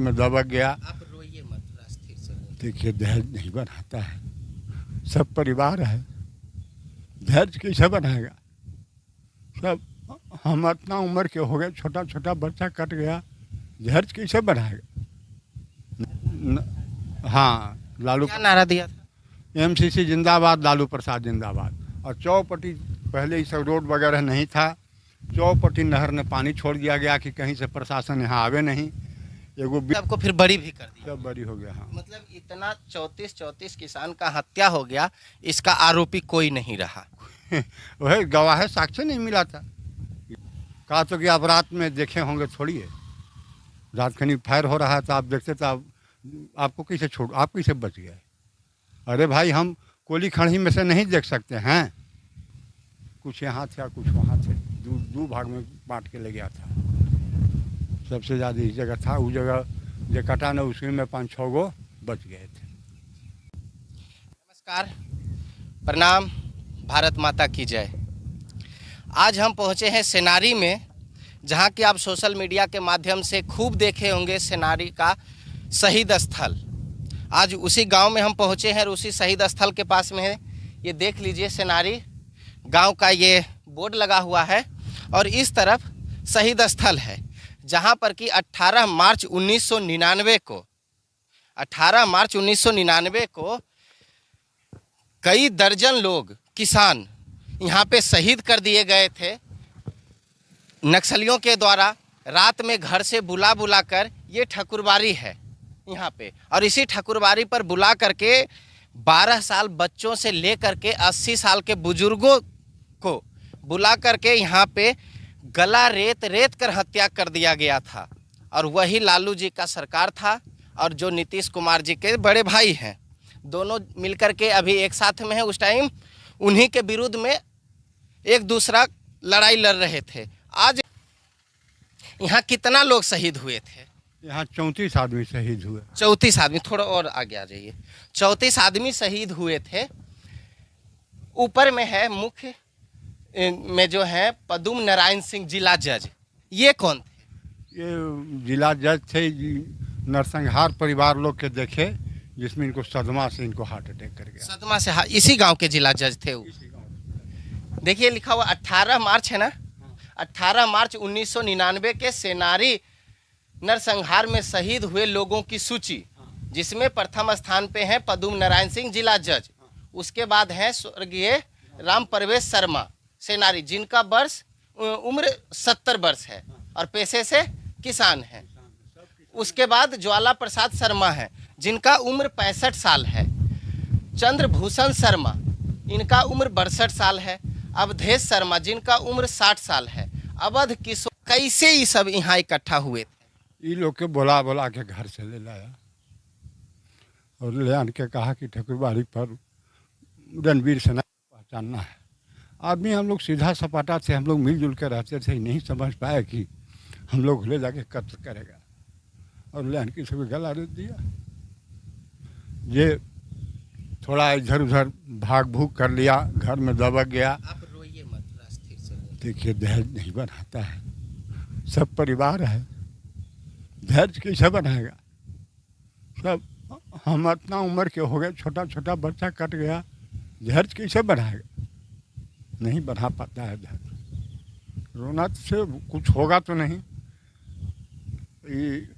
में दबक गया। आप रोइए मत, थोड़ा स्थिर से बोलिए। देखिए दहेज नहीं बनाता है, सब परिवार है, दहेज कैसे बनाएगा? सब हम इतना उम्र के हो गए, छोटा छोटा बच्चा कट गया, दहेज कैसे बनाएगा? हाँ, लालू क्या नारा दिया था? एमसीसी जिंदाबाद, लालू प्रसाद जिंदाबाद। और चौपटी पहले ही सब रोड वगैरह नहीं था, चौपटी नहर ने पानी छोड़ दिया गया कि कहीं से प्रशासन यहाँ आवे नहीं। एगो सबको फिर बड़ी भी कर दिया। सब बड़ी हो गया। हाँ, मतलब इतना 34 किसान का हत्या हो गया, इसका आरोपी कोई नहीं रहा। वह गवाह साक्ष्य नहीं मिला था। कहा तो कि आप रात में देखे होंगे, थोड़ी है, रात खनी फायर हो रहा था, आप देखते तो आपको कैसे छोड़, आप कैसे बच गए? अरे भाई, हम कोली खड़ी में से नहीं देख सकते हैं? कुछ यहाँ थे, कुछ वहाँ थे, दो भाग में बांट के ले गया था। सबसे ज़्यादा इस जगह था, उस जगह जो कटा न उसी में 5-6 गो बच गए थे। नमस्कार, प्रणाम, भारत माता की जय। आज हम पहुंचे हैं सेनारी में, जहां कि आप सोशल मीडिया के माध्यम से खूब देखे होंगे सेनारी का शहीद स्थल। आज उसी गांव में हम पहुंचे हैं और उसी शहीद स्थल के पास में है, ये देख लीजिए सेनारी गांव का ये बोर्ड लगा हुआ है और इस तरफ शहीद स्थल है, जहां पर कि 18 मार्च 1999 को कई दर्जन लोग किसान यहाँ पे शहीद कर दिए गए थे नक्सलियों के द्वारा। रात में घर से बुला बुला कर, ये ठकुरबाड़ी है यहाँ पे, और इसी ठकुरबाड़ी पर बुला करके 12 साल बच्चों से लेकर के 80 साल के बुजुर्गों को बुला करके यहाँ पे गला रेत रेत कर हत्या कर दिया गया था। और वही लालू जी का सरकार था और जो नीतीश कुमार जी के बड़े भाई हैं, दोनों मिलकर के अभी एक साथ में है। उस टाइम उन्हीं के विरुद्ध में एक दूसरा लड़ाई लड़ रहे थे। आज यहाँ कितना लोग शहीद हुए थे? यहाँ 34 आदमी शहीद हुए। 34 आदमी, थोड़ा और आगे आ जाइए। 34 आदमी शहीद हुए थे। ऊपर में है मुख्य में जो है पद्म नारायण सिंह जिला जज। ये कौन थे? ये जिला जज थे, नरसंहार परिवार लोग के देखे, जिसमें इनको सदमा से इनको हार्ट अटैक कर गया। सदमा से इसी गांव के जिला जज थे वो। देखिए लिखा हुआ 18 मार्च है ना, 18 मार्च 1999 के सेनारी नरसंहार में शहीद हुए लोगों की सूची, जिसमें प्रथम स्थान पे है पद्म नारायण सिंह जिला जज। उसके बाद है स्वर्गीय राम प्रवेश शर्मा सेनारी, जिनका वर्ष उम्र 70 वर्ष है और पेशे से किसान है। उसके बाद ज्वाला प्रसाद शर्मा है, जिनका उम्र 65 साल है। चंद्रभूषण शर्मा, इनका उम्र 62 साल है। अवधेश शर्मा, जिनका उम्र 60 साल है। अवध किशोर। कैसे ये सब यहाँ इकट्ठा हुए थे? ये लोग के बोला बोला के घर से ले लाया और ले आन के कहा कि ठकुरबाड़ी पर रणवीर सेना पहचानना है। आदमी हम लोग सीधा सपाटा थे, हम लोग मिलजुल के रहते थे, नहीं समझ पाए कि हम लोग ले जाके कत्ल करेगा, और ले आन के सभी गला दे दिया। ये थोड़ा इधर उधर भाग भूग कर लिया, घर में दबक गया। आप रोइए मत, थोड़ा स्थिर से बोलिए। देखिए दहेज नहीं बनाता है, सब परिवार है, दहेज कैसे बनाएगा? सब हम इतना उम्र के हो गए, छोटा छोटा बच्चा कट गया, दहेज कैसे बनाएगा? नहीं बना पाता है दहेज। रोना से कुछ होगा तो नहीं। ये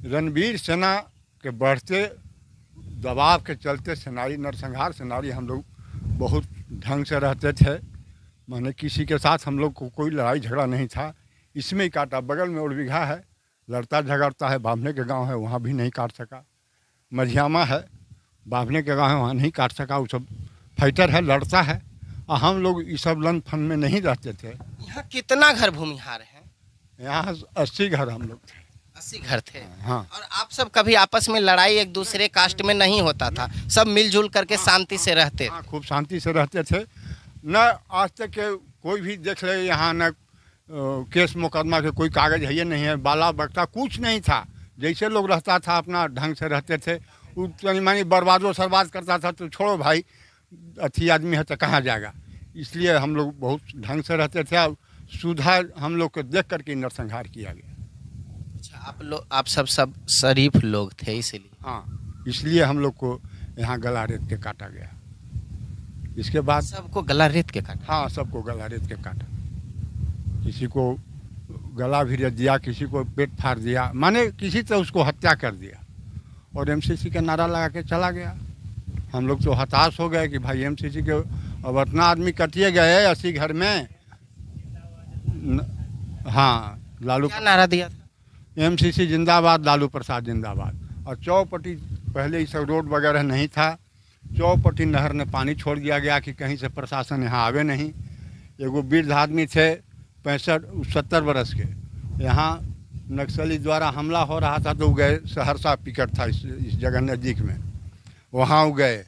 रणवीर सेना के बढ़ते दबाव के चलते सेनारी नरसंहार सेनारी हम लोग बहुत ढंग से रहते थे, माने किसी के साथ हम लोग को कोई लड़ाई झगड़ा नहीं था। इसमें ही काटा, बगल में और बीघा है, लड़ता झगड़ता है, बामने के गांव है, वहाँ भी नहीं काट सका। मझियामा है, बामने के गांव है, वहाँ नहीं काट सका। वो सब फाइटर है, लड़ता है, और हम लोग इस सब लन फन में नहीं रहते थे। यहाँ कितना घर भूमिहार है? यहाँ 80 घर हम लोग थे। 80 घर थे। हाँ। और आप सब कभी आपस में लड़ाई एक दूसरे कास्ट में नहीं होता था? सब मिलजुल करके शांति से रहते थे? हाँ, खूब शांति से रहते थे। न आज तक के कोई भी देख ले यहाँ, न केस मुकदमा के कोई कागज है ये नहीं है, बाला बकता कुछ नहीं था। जैसे लोग रहता था अपना ढंग से रहते थे। वो तनी मानी बर्बादो सरबाद करता था तो छोड़ो भाई, अच्छी आदमी है तो कहाँ जाएगा। इसलिए हम लोग बहुत ढंग से रहते थे और सुधा हम लोग को देख करके नरसंहार किया गया। अच्छा, आप सब शरीफ लोग थे इसीलिए। हाँ, इसलिए हम लोग को यहाँ गला रेत के काटा गया। इसके बाद सबको गला रेत के काटा। हाँ, सबको गला रेत के काटा। किसी को गला भी रेत दिया, किसी को पेट फाड़ दिया, माने किसी तरह उसको हत्या कर दिया। और एमसीसी का नारा लगा के चला गया। हम लोग तो हताश हो गए कि भाई एमसीसी के अब इतना आदमी कटिए गए 80 घर में। हाँ, लालू क्या नारा दिया था? एमसीसी जिंदाबाद, लालू प्रसाद जिंदाबाद। और चौपट्टी पहले इस रोड वगैरह नहीं था, चौपट्टी नहर में पानी छोड़ दिया गया कि कहीं से प्रशासन यहाँ आवे नहीं। एगो वृद्ध आदमी थे 65-70 बरस के, यहाँ नक्सली द्वारा हमला हो रहा था तो गए, सहरसा पिकट था इस जगह नज़दीक में, वहाँ वो गए।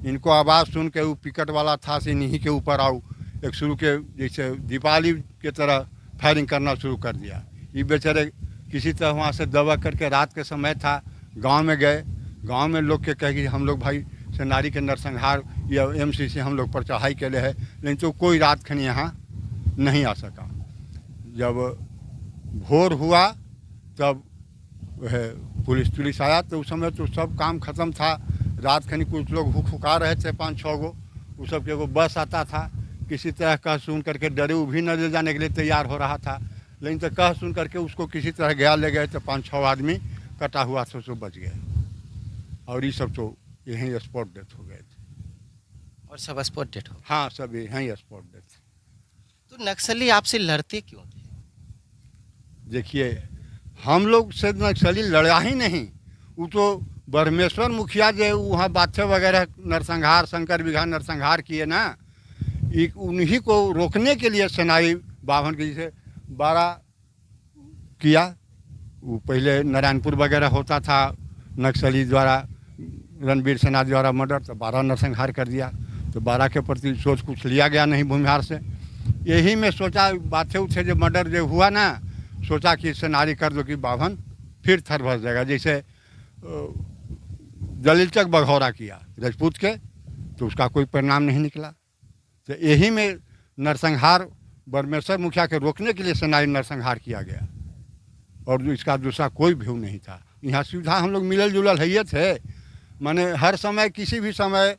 इनको आवाज़ सुन के वो पिकट वाला था से इन्हीं के ऊपर आओ एक शुरू के जैसे दीपावली के तरह फायरिंग करना शुरू कर दिया। ये बेचारे किसी तरह वहाँ से दबा करके, रात के समय था, गांव में गए। गांव में लोग के कहे कि हम लोग भाई सेनारी के नरसंहार या एमसीसी हम लोग पर चढ़ाई के लिए है, लेकिन तो कोई रात खनी यहाँ नहीं आ सका। जब भोर हुआ तब वह पुलिस आया, तो उस समय तो सब काम ख़त्म था। रात खनी कुछ लोग हुका रहे थे 5-6 गो, उस सब के वो बस आता था, किसी तरह कह सुन करके डरे वो भी न ले जाने के लिए तैयार हो रहा था, लेकिन तो कह सुन करके उसको किसी तरह गया ले गए, तो 5-6 आदमी कटा हुआ था तो बच गए। और ये सब तो यहीं स्पॉट डेथ हो गए थे। और सब स्पॉट डेट हो। हाँ, सब यहीं स्पॉट डेथ। तो नक्सली आपसे लड़ते क्यों थे? देखिए, हम लोग से नक्सली लड़ा ही नहीं, वो तो ब्रह्मेश्वर मुखिया जो वहाँ बाथे वगैरह नरसंहार, शंकर बिघा नरसंहार किए ना, उन्हीं को रोकने के लिए सेनाई बाभन के जैसे 12 किया। वो पहले नारायणपुर वगैरह होता था नक्सली द्वारा, रणबीर सेना द्वारा मर्डर, तो 12 नरसंहार कर दिया। तो 12 के प्रति सोच कुछ लिया गया नहीं भूमिहार से। यही में सोचा बातें उठे जो मर्डर जो हुआ ना, सोचा कि सेनारी कर दो कि बाभन फिर थर भर जाएगा। जैसे दलीलचक बघौरा किया राजपूत के, तो उसका कोई परिणाम नहीं निकला। तो यही में नरसंहार ब्रह्मेश्वर मुखिया के रोकने के लिए सेनारी नरसंहार किया गया, और इसका दूसरा कोई व्यू नहीं था। यहाँ सुविधा हम लोग मिलल जुलल है थे, माने हर समय किसी भी समय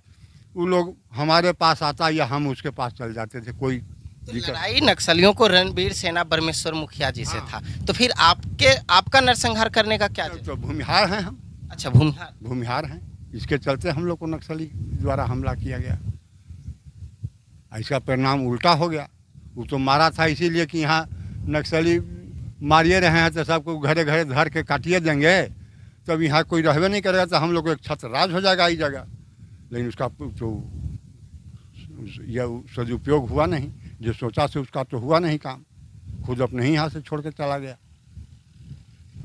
वो लोग हमारे पास आता या हम उसके पास चल जाते थे। कोई तो लड़ाई नक्सलियों को रणबीर सेना ब्रह्मेश्वर मुखिया जी से था, तो फिर आपका नरसंहार करने का क्या? तो भूमिहार हैं हम। अच्छा, भूमिहार हैं, इसके चलते हम लोग को नक्सली द्वारा हमला किया गया। इसका परिणाम उल्टा हो गया। वो तो मारा था इसीलिए कि यहाँ नक्सली मारिए रहे हैं तो सबको घरे घरे धर के काटिए देंगे, तब यहाँ कोई रहबे नहीं करेगा, तो हम लोग को एक छत्र राज हो जाएगा इस जगह। लेकिन उसका तो यह सदुपयोग हुआ नहीं, जो सोचा से उसका तो हुआ नहीं काम, खुद अपने ही यहाँ से छोड़ के चला गया।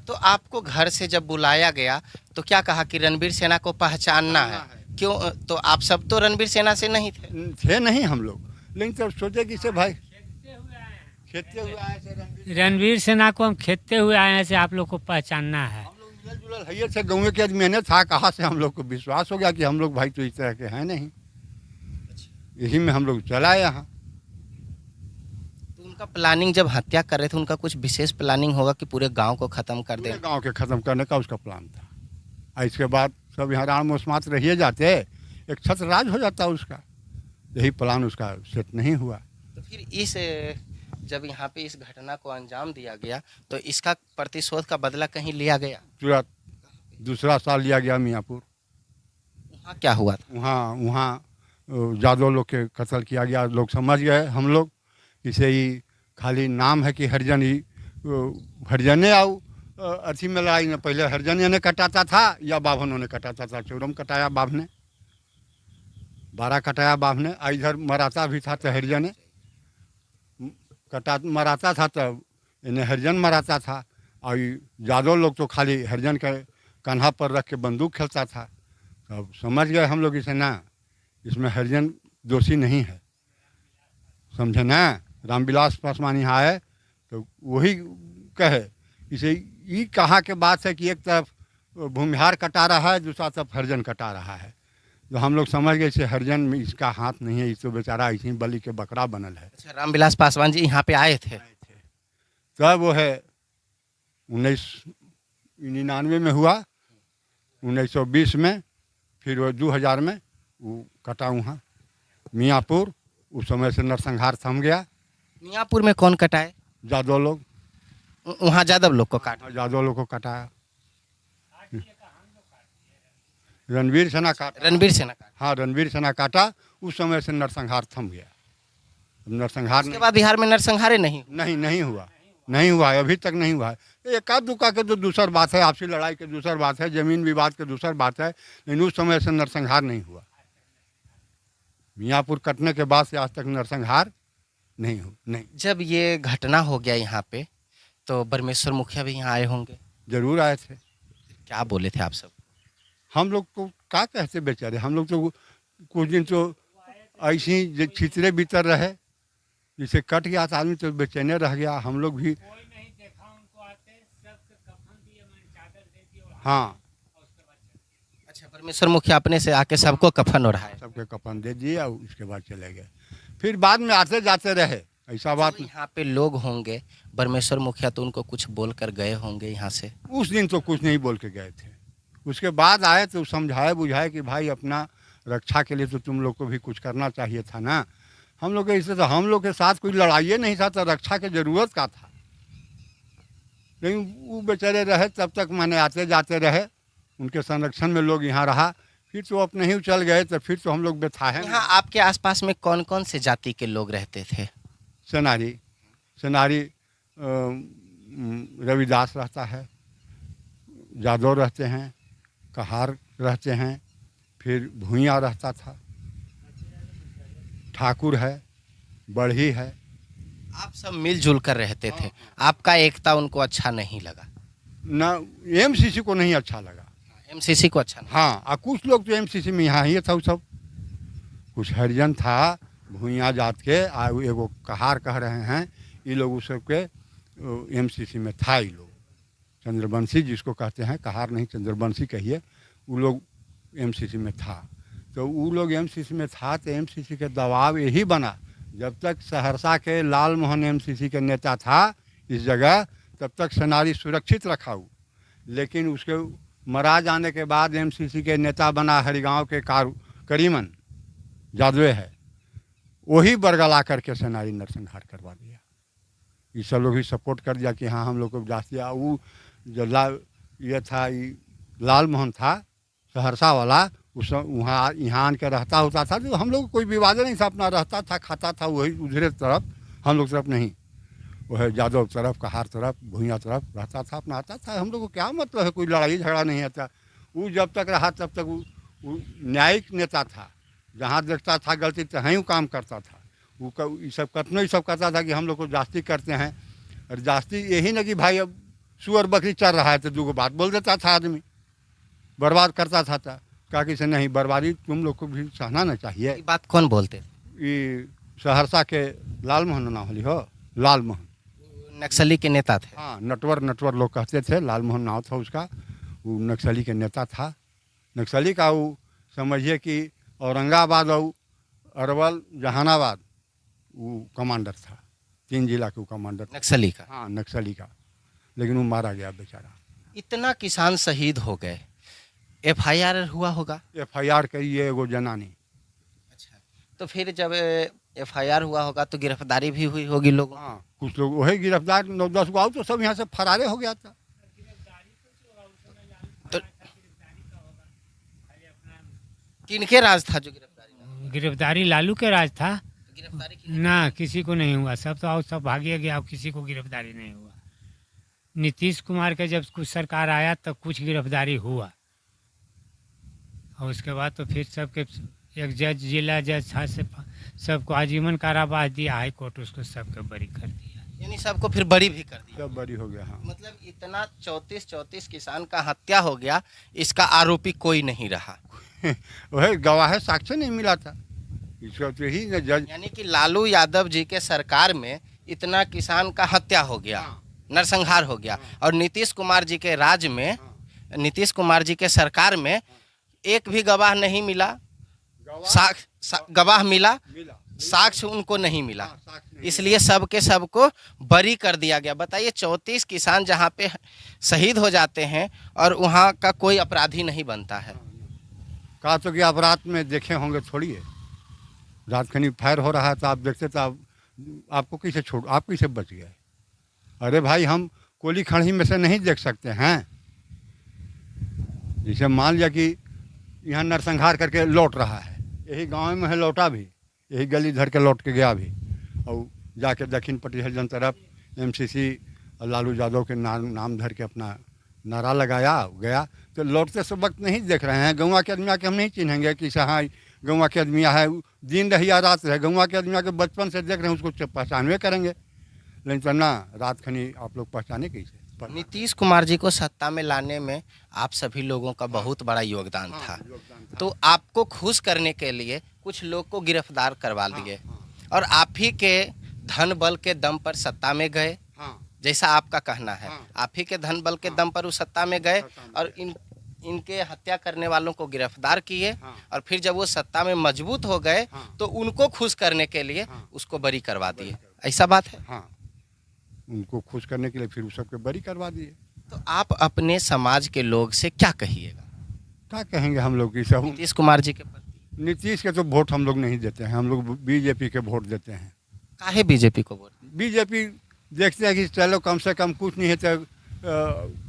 तो आपको घर से जब बुलाया गया तो क्या कहा कि रणबीर सेना को पहचानना है? क्यों? तो आप सब तो रणबीर सेना से नहीं थे नहीं हम लोग, लेकिन तब सोचे कि से भाई खेते हुए आए थे रणबीर सेना को हम खेते हुए आए हैं, से आप लोग को पहचानना है। हम लोग मिलल जुलल है थे, गाँव के आदमी ने था, कहाँ से हम लोग को विश्वास हो गया कि हम लोग भाई तो इस तरह के हैं नहीं। यही में हम लोग चला यहाँ। तो उनका प्लानिंग जब हत्या कर रहे थे, उनका कुछ विशेष प्लानिंग होगा कि पूरे गांव को खत्म कर दे? गांव के खत्म करने का उसका प्लान था। और इसके बाद सब यहाँ राम मोसमात रहिए जाते, एक छत्र राज हो जाता उसका। यही प्लान उसका सेट नहीं हुआ। तो फिर जब यहाँ पे इस घटना को अंजाम दिया गया तो इसका प्रतिशोध का बदला कहीं लिया गया? तुरंत दूसरा साल लिया गया मियाँपुर। वहाँ क्या हुआ था? वहाँ जादव लोग के कत्ल किया गया। लोग समझ गए हम लोग इसे ही खाली नाम है कि हरिजन ही हरिजने आओ अथी में लड़ाई में। पहले हरिजन ने कटाता था या बाभनों ने कटाता था। चौरम कटाया बाभ ने, 12 कटाया बाभ ने। इधर मराता भी था तो हरिजन मराता था, तब इन्हें हरिजन मराता था। और जादव लोग तो खाली हरिजन के कान्हा पर रख के बंदूक खेलता था। अब समझ गए हम लोग इसे ना, इसमें हरिजन दोषी नहीं है, समझे ना। रामविलास पासवान यहाँ आए तो वही कहे, इसे ये कहा के बात है कि एक तरफ भूमिहार कटा रहा है, दूसरा तरफ हरिजन कटा रहा है। तो हम लोग समझ गए इसे हरिजन में इसका हाथ नहीं है, इस तो बेचारा इसी बलि के बकरा बनल है। अच्छा, रामविलास पासवान जी यहाँ पे आए थे? तब वो है 19 99 में हुआ, 1920 में, फिर वो 2000 में वो कटा वहाँ मियाँपुर। उस समय से नरसंहार थम गया। मियाँपुर में कौन कटाए? यादव लोग, वहाँ यादव लोग को काटा। यादव लोग को कटाया। रणवीर सेना काटा। रणवीर सेना काटा। हाँ, रणवीर सेना काटा। उस समय से नरसंहार थम गया। नरसंहार उसके बाद बिहार में नरसंहारे नहीं। नहीं हुआ, नहीं हुआ है, अभी तक नहीं हुआ है। एकाध दुका के तो दूसर बात है, आपसी लड़ाई के दूसर बात है, जमीन विवाद के दूसर बात है, लेकिन उस समय से नरसंहार नहीं हुआ। मियाँपुर कटने के बाद से आज तक नरसंहार नहीं। जब ये घटना हो गया यहाँ पे तो बरमेश्वर मुखिया भी यहाँ आए होंगे, जरूर आए थे। क्या बोले थे आप सब? हम लोग को क्या कहते बेचारे, हम लोग तो कुछ दिन तो ऐसे ही छितरे भीतर रहे, जिसे कट गया था आदमी तो बेचैने रह गया। हम लोग भी हाँ। अच्छा, परमेश्वर मुखिया अपने से आके सबको कफन ओढ़ाए। सबके कफन दे दिए और उसके बाद चले गए। फिर बाद में आते जाते रहे, ऐसा बात नहीं। यहाँ पे लोग होंगे, परमेश्वर मुखिया तो उनको कुछ बोल कर गए होंगे यहाँ से। उस दिन तो कुछ नहीं बोल के गए थे। उसके बाद आए तो समझाए बुझाए कि भाई अपना रक्षा के लिए तो तुम लोग को भी कुछ करना चाहिए था ना। हम लोग ऐसे तो हम लोग के साथ कोई लड़ाई नहीं था, तो रक्षा की जरूरत का था। लेकिन वो बेचारे रहे तब तक, माने आते जाते रहे, उनके संरक्षण में लोग यहाँ रहा। फिर तो अपने ही चल गए, तो फिर तो हम लोग बेथा है। यहाँ आपके आसपास में कौन कौन से जाति के लोग रहते थे? सेनारी रविदास रहता है, यादव रहते हैं, कहार रहते हैं, फिर भूइया रहता था, ठाकुर है, बढ़ी है। आप सब मिलजुल कर रहते थे। आपका एकता उनको अच्छा नहीं लगा? ना, एमसीसी को नहीं अच्छा लगा। एमसीसी को अच्छा नहीं। हाँ, और कुछ लोग तो एमसीसी में यहाँ ही था। सब कुछ हरिजन था, भूइया जात के, एगो कहार कह रहे हैं, ये लोग उस सबके एमसीसी में था। ये लोग चंद्रवंशी जिसको कहते हैं, कहार नहीं चंद्रवंशी कहिए, वो लोग एमसीसी में था। तो वो लोग एमसीसी में था, तो एमसीसी के दबाव यही बना, जब तक सहरसा के लाल मोहन एमसीसी के नेता था इस जगह, तब तक सेनारी सुरक्षित रखा हो। लेकिन उसके मरा जाने के बाद एमसीसी के नेता बना हरिगांव के करीमन यादवे है, वही बरगला करके सेनारी नरसंहार करवा दिया। ये सब लोग भी सपोर्ट कर दिया कि हाँ हम लोग को जाती। वो जो ये था, ये लाल मोहन था सहरसा वाला, उस वहाँ यहाँ आन के रहता होता था, तो हम लोग कोई विवाद नहीं था, अपना रहता था, खाता था वही उधरे तरफ, हम लोग तरफ नहीं, वह यादव तरफ, कहार तरफ, भूइया तरफ रहता था, अपना आता था। हम लोग को क्या मतलब है, कोई लड़ाई झगड़ा नहीं आता। वो जब तक रहा तब तक वो न्यायिक नेता था, जहाँ देखता था गलती तो ही वो काम करता था। वो ये सब कतनो ही सब कहता था कि हम लोग को जास्ती करते हैं, और जास्ती यही ना कि भाई अब सुअर बकरी चल रहा है तो दो बात बोल देता था, आदमी बर्बाद करता था। कहा कि से नहीं, बर्बादी तुम लोग को भी सहना ना चाहिए। ये बात कौन बोलते? ये सहरसा के लाल मोहन ना होली हो, लाल मोहन नक्सली के नेता थे। हाँ, नटवर लोग कहते थे, लाल मोहन नाव था उसका। वो नक्सली के नेता था। नक्सली का वो समझिए कि औरंगाबाद और अरवल जहानाबाद वो कमांडर था, 3 जिला के वो कमांडर था। नक्सली का? हाँ, नक्सली का। लेकिन वो मारा गया बेचारा। इतना किसान शहीद हो गए, एफआईआर हुआ होगा? एफआईआर करी है एगो जनानी। अच्छा, तो फिर जब एफआईआर हुआ होगा तो गिरफ्तारी भी हुई होगी लोगों? हाँ, कुछ लोग वही गिरफ्तार 9-10 गो, तो सब यहाँ से फरारे हो गया था। तो किनके राज था जो गिरफ्तारी? गिरफ्तारी लालू के राज था गिरफ्तारी ना, किसी को नहीं हुआ। सब तो और सब भागिए गया, अब किसी को गिरफ्तारी नहीं हुआ। नीतीश कुमार के जब कुछ सरकार आया तब कुछ गिरफ्तारी हुआ, और उसके बाद तो फिर सबके एक जज, जिला जज था, से सबको आजीवन कारावास दिया, हाई कोर्ट उसको सबके बरी कर दिया। यानी सबको फिर बरी भी कर दिया? सब बरी हो गया। हाँ, मतलब इतना 34 किसान का हत्या हो गया, इसका आरोपी कोई नहीं रहा। वही गवाह साक्ष्य नहीं मिला था इसका, तो ही न जज। यानी कि लालू यादव जी के सरकार में इतना किसान का हत्या हो गया, नरसंहार हो गया, और नीतीश कुमार जी के राज में, नीतीश कुमार जी के सरकार में एक भी गवाह नहीं मिला। गवाह मिला, साक्ष्य उनको नहीं मिला, हाँ, साक्ष्य नहीं इसलिए सबके सबको बरी कर दिया गया। बताइए 34 किसान जहाँ पे शहीद हो जाते हैं और वहाँ का कोई अपराधी नहीं बनता है। कहा तो कि आप रात में देखे होंगे थोड़ी है, रात खनी फायर हो रहा है तो आप देखते तो आपको कैसे छोड़, आप कैसे बच गए? अरे भाई, हम कोली खड़ी में से नहीं देख सकते हैं। जैसे मान लिया कि यहाँ नरसंहार करके लौट रहा है, यही गांव में है, लौटा भी यही गली धर के लौट के गया भी, और जाके दक्षिण पट्टी हरिजन तरफ MCC और लालू यादव के नाम धर के अपना नारा लगाया गया। तो लौटते से वक्त नहीं देख रहे हैं। गौवा के आदमी के हम नहीं चिन्हेंगे कि हाँ गौवा के आदमी है, दिन रही या रात रहे, गौवा के आदमी के बचपन से देख रहे हैं, उसको पहचानवे करेंगे। लेकिन तो ना, रात खनी आप लोग पहचाने कैसे? नीतीश कुमार जी को सत्ता में लाने में आप सभी लोगों का बहुत बड़ा योगदान था। तो आपको खुश करने के लिए कुछ लोग को गिरफ्तार करवा दिए और आप ही के धन बल के दम पर सत्ता में गए, जैसा आपका कहना है। आप ही के धन बल के दम पर उस सत्ता में गए और इनके हत्या करने वालों को गिरफ्तार किए और फिर जब वो सत्ता में मजबूत हो गए तो उनको खुश करने के लिए उसको बरी करवा दिए। ऐसा बात है? हाँ, उनको खुश करने के लिए फिर उस सबके बरी करवा दिए। तो आप अपने समाज के लोग से क्या कहिएगा? क्या कहेंगे हम लोग की सब? नीतीश कुमार जी के प्रति नीतीश के तो वोट हम लोग नहीं देते हैं, हम लोग BJP के वोट देते हैं। काहे बीजेपी को वोट? BJP देखते हैं कि चलो कम से कम कुछ नहीं है तो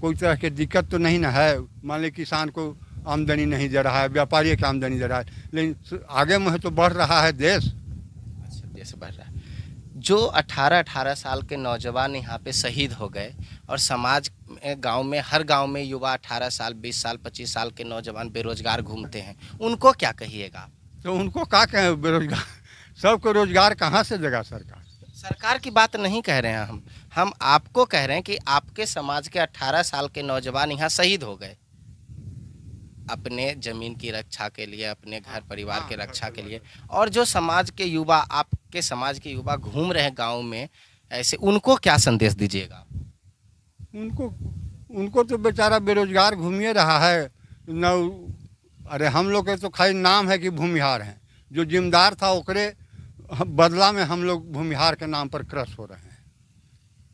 कोई तरह की दिक्कत तो नहीं ना है। मान ली किसान को आमदनी नहीं दे रहा है, व्यापारी की आमदनी दे रहा है, लेकिन आगे में तो बढ़ रहा है देश। अच्छा, देश बढ़ रहा है। जो 18-18 साल के नौजवान यहाँ पे शहीद हो गए और समाज में, गांव में, हर गांव में युवा 18 साल, 20 साल, 25 साल के नौजवान बेरोजगार घूमते हैं, उनको क्या कहिएगा? तो उनको क्या कहें? बेरोजगार सबको रोजगार कहाँ से देगा सरकार? सरकार की बात नहीं कह रहे हैं हम आपको कह रहे हैं कि आपके समाज के 18 साल के नौजवान यहाँ शहीद हो गए अपने ज़मीन की रक्षा के लिए, अपने घर परिवार के रक्षा के लिए, और जो समाज के युवा, आपके समाज के युवा घूम रहे हैं गांव में, ऐसे उनको क्या संदेश दीजिएगा? उनको तो बेचारा बेरोजगार घूमिए रहा है न। अरे हम लोग के तो खाली नाम है कि भूमिहार हैं, जो जिम्मेदार था ओकरे बदला में हम लोग भूमिहार के नाम पर क्रश हो रहे हैं।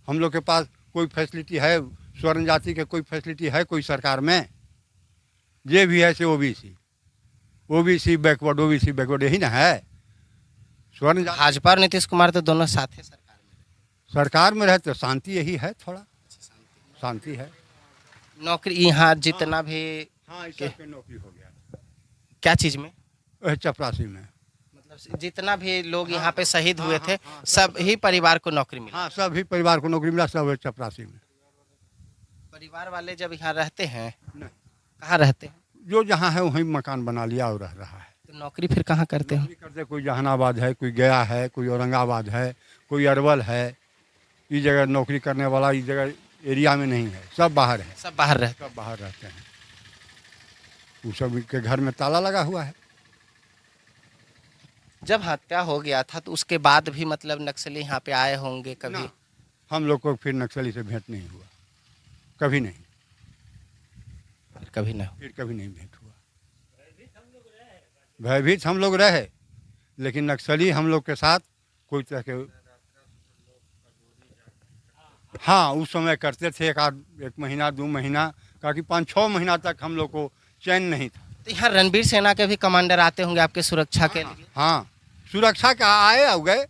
हम लोग के पास कोई फैसिलिटी है? स्वर्ण जाति के कोई फैसिलिटी है कोई सरकार में? ये भी है से ओबीसी बैकवर्ड यही ना है। स्वर्ण भाजपा और नीतीश कुमार तो दोनों साथ है सरकार में रहे तो शांति यही है, थोड़ा शांति है। नौकरी यहाँ जितना भी हाँ, नौकरी हो गया। क्या चीज़ में? चपरासी में। मतलब जितना भी लोग यहाँ पे शहीद हुए थे सब ही परिवार को नौकरी मिली? हाँ, सभी परिवार को नौकरी मिला, सब चपरासी में। परिवार वाले जब यहाँ रहते हैं, कहाँ रहते हैं? जो जहाँ है वहीं मकान बना लिया और रह रहा है। तो नौकरी फिर कहाँ करते हैं? करते कोई जहानाबाद है, कोई गया है, कोई औरंगाबाद है, कोई अरवल है। इस जगह नौकरी करने वाला इस जगह एरिया में नहीं है, सब बाहर है। सब बाहर रहते हैं। उस सब के घर में ताला लगा हुआ है। जब हत्या हो गया था तो उसके बाद भी मतलब नक्सली यहाँ पे आए होंगे कभी? हम लोग को फिर नक्सली से भेंट नहीं हुआ, कभी नहीं। फिर कभी नहीं भेंट हुआ। भयभीत हम लोग रहे, लेकिन नक्सली हम लोग के साथ कोई तरह के, हाँ उस समय करते थे। एक महीना 2 महीना, कहा कि 5-6 महीना तक हम लोग को चैन नहीं था। तो यहाँ रणबीर सेना के भी कमांडर आते होंगे आपके सुरक्षा के लिए? हाँ, सुरक्षा का आए और गए।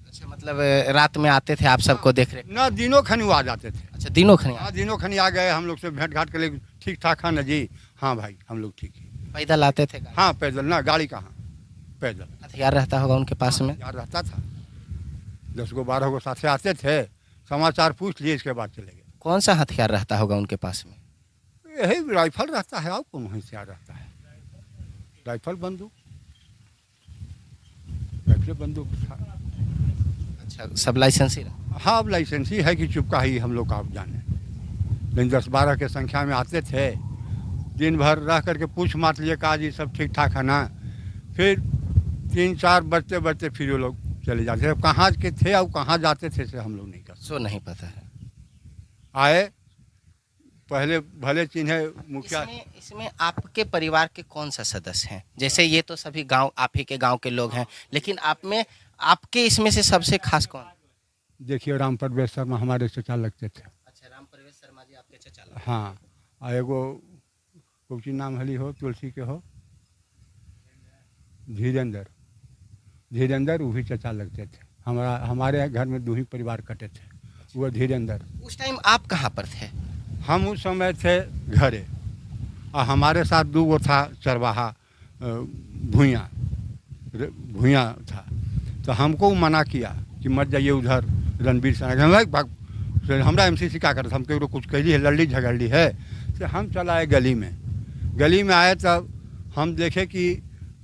अच्छा, मतलब रात में आते थे आप सबको देख रहे? ना, दिनों खनी आ जाते थे। अच्छा, दिनों खनी? हाँ, दिनों खनी आ गए, हम लोग से भेंट घाट कर ले, ठीक ठाक है ना जी? हाँ भाई, हम लोग ठीक है। पैदल आते थे? हाँ, पैदल ना, गाड़ी कहाँ, पैदल। हथियार रहता होगा उनके पास में? हथियार रहता था, 10 गो 12 गो साथे आते थे, समाचार पूछ लिए, इसके बाद चले गए। कौन सा हथियार रहता होगा उनके पास में? यही राइफल रहता है, और कौन हथियार रहता है? राइफल बंदूक था। अच्छा, सब लाइसेंस ही? हाँ, अब लाइसेंस ही है कि चुपका ही हम लोग का, आप जाने। लेकिन 10-12 के संख्या में आते थे, दिन भर रह करके पूछ मात लिए, कहा जी सब ठीक ठाक है ना। फिर 3-4 बजते फिर वो लोग चले जाते थे। कहाँ के थे और कहाँ जाते थे से हम लोग नहीं कर, सो नहीं पता है। आए पहले भले चिन्हे मुखिया। इसमें आपके परिवार के कौन सा सदस्य हैं? जैसे ये तो सभी गांव आप ही के गांव के लोग हैं, लेकिन आप में आपके इसमें से सबसे खास कौन? देखिए राम प्रवेश शर्मा हमारे चचा लगते थे। अच्छा, राम प्रवेश शर्मा जी आपके चचा लगते हैं। हाँ, और एगो कोची नाम हली हो, तुलसी के हो, धीरेन्द्र वो भी चचा लगते थे। हमारे घर में 2 ही परिवार कटे थे, वो धीरेन्द्र। उस टाइम आप कहाँ पर थे? हम उस समय थे घरे, और हमारे साथ 2 गो था चरवाहा, भूया था। तो हमको मना किया कि मत जाइए उधर रणबीर सेना भाग। हमरा MCC क्या करता, हम केकरो कुछ कही है, लड़ली झगड़ली है। तो हम चला आए गली में आए, तब हम देखे कि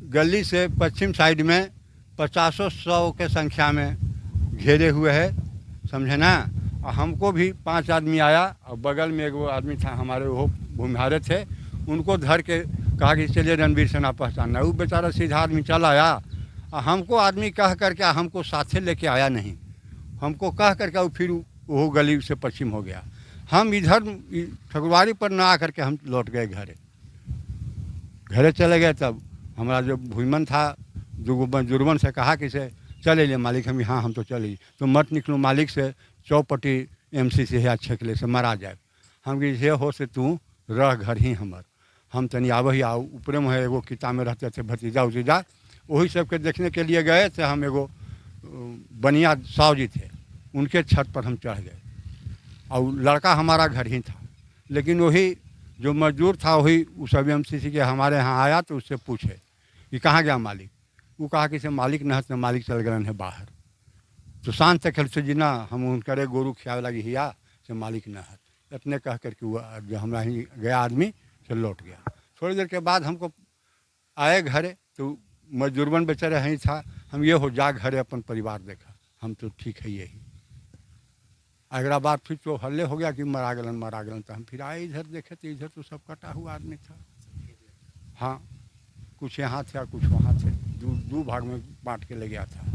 गली से पश्चिम साइड में 50-100 के संख्या में घेरे हुए है, समझे ना। और हमको भी 5 आदमी आया, और बगल में एगो आदमी था हमारे, वो भूमिहारे थे, उनको धर के कहा कि चलिए रणबीर सेना पहचानना। वो बेचारा सीधा आदमी चला आया, और हमको आदमी कह करके हमको साथे लेके आया नहीं, हमको कह करके वो फिर वो गली से पश्चिम हो गया। हम इधर ठकुरवाड़ी पर ना आकर के हम लौट गए घरे चले गए। तब हमारा जो भूमन था, जो जुर्मन से कहा कि से चले ले मालिक, हम हाँ हम तो चले, तो मत निकलो मालिक से, चौपटी MCC है छेकले से मरा जाए। हम कि ये हो से तू रह घर ही हमर, हम तनी आव ही आओ। ऊपरे में एगो किता में रहते थे भतीजा उतीजा, वही सबके देखने के लिए गए थे। हम एगो बनिया साव जी थे, उनके छत पर हम चढ़ गए, और लड़का हमारा घर ही था। लेकिन वही जो मजदूर था वही उस MCC के हमारे यहाँ आया, तो उससे पूछे कि कहाँ गया मालिक। वो कहा कि से मालिक न तो मालिक चल गए हैं बाहर। तो शांत से खेल से जी ना, हम उनकरे गोरू खियावे लगी हिया से मालिक न है, इतने कह करके वो जो हमारा ही गया आदमी से लौट गया। थोड़ी देर के बाद हमको आए घरे, तो मजदूरबन बेचारे यहीं था। हम ये हो जा घरे अपन परिवार देखा, हम तो ठीक है यही। अगला बार फिर तो हल्ले हो गया कि मरा गलन। तो हम फिर आए इधर देखे, तो इधर तो सब कटा हुआ आदमी था। हाँ, कुछ यहाँ थे और कुछ वहाँ थे, 2 भाग में बांट के ले गया था।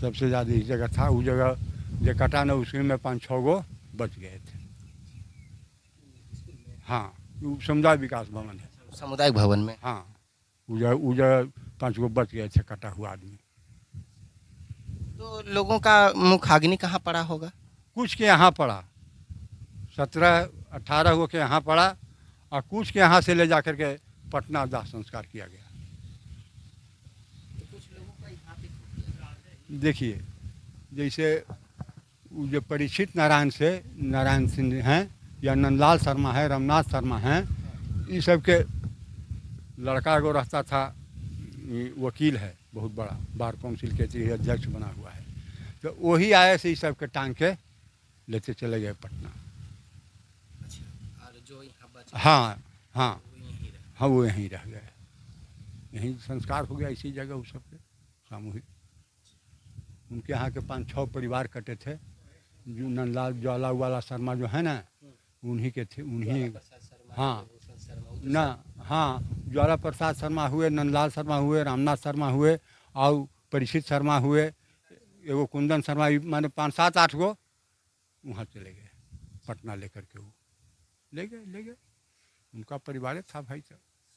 सबसे ज़्यादा इस जगह था, उस जगह जो कटा न उसी में 5-6 गो बच गए थे। हाँ, समुदाय विकास भवन है, सामुदायिक भवन में। हाँ, उस जगह 5 गो बच गए थे कटा हुआ आदमी। तो लोगों का मुखाग्नि कहाँ पड़ा होगा? कुछ के यहाँ पड़ा, 17-18 गो के यहाँ पड़ा, और कुछ के यहाँ से ले जा करके पटना दाह संस्कार किया गया। देखिए, जैसे जो परीक्षित नारायण सिंह हैं, या नंदलाल शर्मा है, रामनाथ शर्मा हैं, ये सब के लड़का एगो रहता था, वकील है बहुत बड़ा, बार काउंसिल के अध्यक्ष बना हुआ है। तो वही आए से इस सब के टांग के लेते चले गए पटना। और जो यहाँ बचा, हाँ, वो यहीं रह गए, यहीं संस्कार हो गया इसी जगह उस सबके सामूहिक। उनके यहाँ के 5-6 परिवार कटे थे, जो नंदलाल ज्वाला वाला शर्मा जो है ना, उन्हीं के थे, उन्हीं। हाँ ना, हाँ, ज्वाला प्रसाद शर्मा हुए, नंदलाल शर्मा हुए, रामनाथ शर्मा हुए, और परीक्षित शर्मा हुए, एगो कुंदन शर्मा, माने 5-7-8 गो वहाँ चले गए पटना लेकर के। वो ले गए, उनका परिवार था भाई साहब।